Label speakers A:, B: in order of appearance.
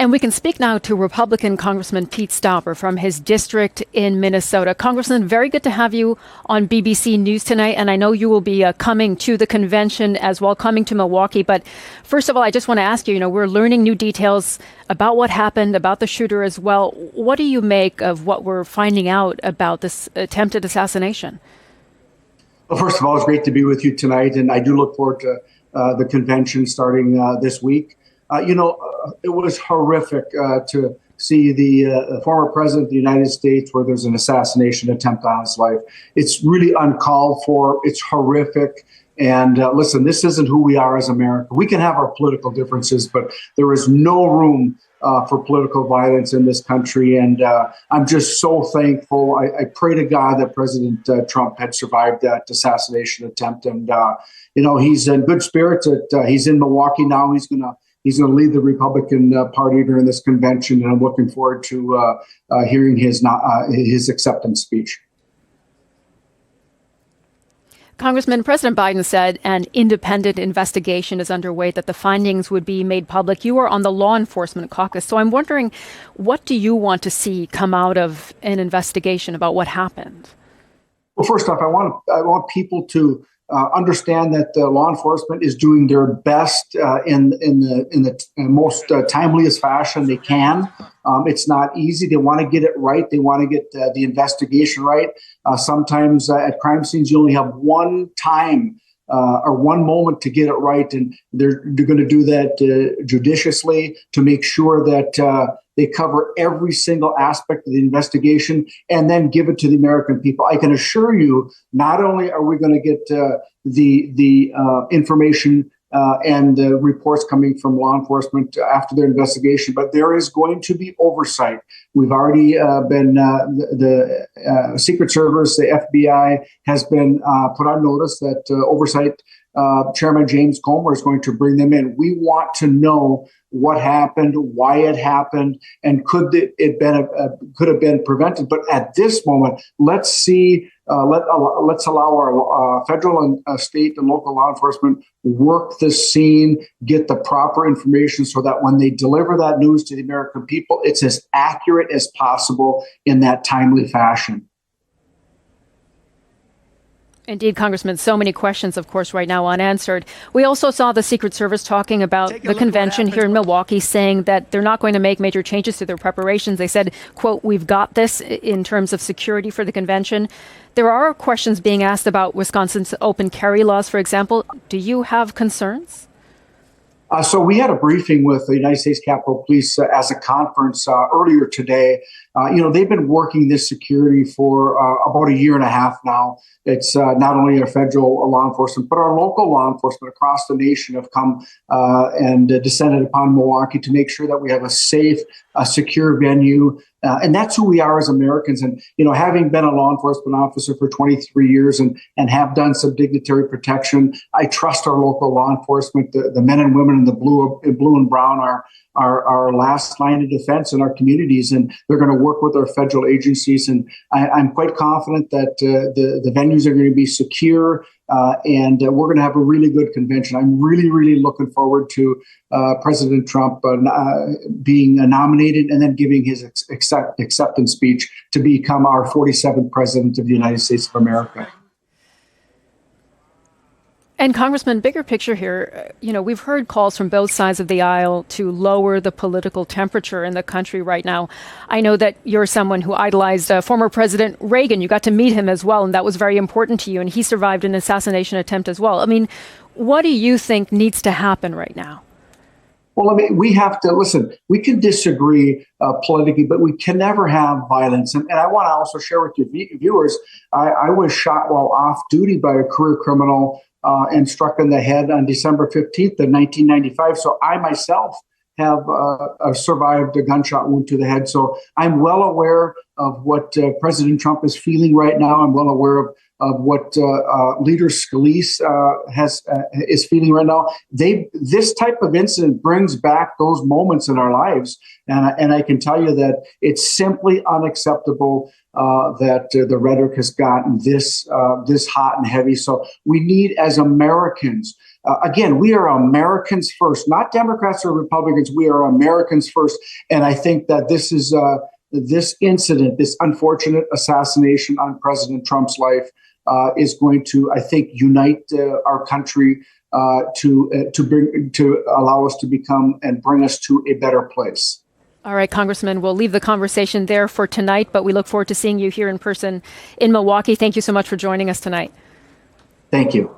A: And we can speak now to Republican Congressman Pete Stauber from his district in Minnesota. Congressman, very good to have you on BBC News tonight. And I know you will be coming to the convention as well, coming to Milwaukee. But first of all, I just want to ask you, we're learning new details about what happened, about the shooter as well. What do you make of what we're finding out about this attempted assassination?
B: Well, first of all, it's great to be with you tonight. And I do look forward to the convention starting this week. It was horrific to see the former president of the United States where there's an assassination attempt on his life. It's really uncalled for. It's horrific. And listen, this isn't who we are as America. We can have our political differences, but there is no room for political violence in this country. And I'm just so thankful. I pray to God that President Trump had survived that assassination attempt. And, he's in good spirits. He's in Milwaukee now. He's going to lead the Republican Party during this convention. And I'm looking forward to hearing his acceptance speech.
A: Congressman, President Biden said an independent investigation is underway, that the findings would be made public. You are on the law enforcement caucus. So I'm wondering, what do you want to see come out of an investigation about what happened?
B: Well, first off, I want people to understand that law enforcement is doing their best in the most timeliest fashion they can. It's not easy. They want to get it right. They want to get the investigation right. Sometimes at crime scenes, you only have one time or one moment to get it right. And they're going to do that judiciously to make sure that they cover every single aspect of the investigation and then give it to the American people. I can assure you, not only are we going to get the information and the reports coming from law enforcement after their investigation, but there is going to be oversight. We've already been, the Secret Service, the FBI has been put on notice that oversight Chairman James Comer is going to bring them in. We want to know what happened, why it happened, and could have been prevented. But at this moment, let's see. Let's allow our federal and state and local law enforcement work the scene, get the proper information so that when they deliver that news to the American people, it's as accurate as possible in that timely fashion.
A: Indeed, Congressman, so many questions, of course, right now unanswered. We also saw the Secret Service talking about the convention here in Milwaukee, saying that they're not going to make major changes to their preparations. They said, quote, "We've got this in terms of security for the convention." There are questions being asked about Wisconsin's open carry laws, for example. Do you have concerns?
B: So we had a briefing with the United States Capitol Police as a conference earlier today. They've been working this security for about a year and a half now. It's not only our federal law enforcement, but our local law enforcement across the nation have come and descended upon Milwaukee to make sure that we have a safe, secure venue. And that's who we are as Americans. And, having been a law enforcement officer for 23 years and have done some dignitary protection, I trust our local law enforcement. The men and women in the blue and brown are our last line of defense in our communities, and they're going to work with our federal agencies. And I'm quite confident that the venues are going to be secure, and we're going to have a really good convention. I'm really, really looking forward to President Trump being nominated and then giving his acceptance speech to become our 47th president of the United States of America.
A: And Congressman, bigger picture here, we've heard calls from both sides of the aisle to lower the political temperature in the country right now. I know that you're someone who idolized former President Reagan. You got to meet him as well, and that was very important to you. And he survived an assassination attempt as well. I mean, what do you think needs to happen right now?
B: Well, we have to listen. We can disagree politically, but we can never have violence. And I want to also share with your viewers, I was shot while off duty by a career criminal and struck in the head on December 15th of 1995. So I myself have survived a gunshot wound to the head. So I'm well aware of what President Trump is feeling right now. I'm well aware of what Leader Scalise is feeling right now. This type of incident brings back those moments in our lives. And I can tell you that it's simply unacceptable that the rhetoric has gotten this hot and heavy. So we need, as Americans, again, we are Americans first, not Democrats or Republicans. We are Americans first. And I think that this incident, this unfortunate assassination on President Trump's life, is going to, I think, unite our country to allow us to become and bring us to a better place.
A: All right, Congressman, we'll leave the conversation there for tonight, but we look forward to seeing you here in person in Milwaukee. Thank you so much for joining us tonight.
B: Thank you.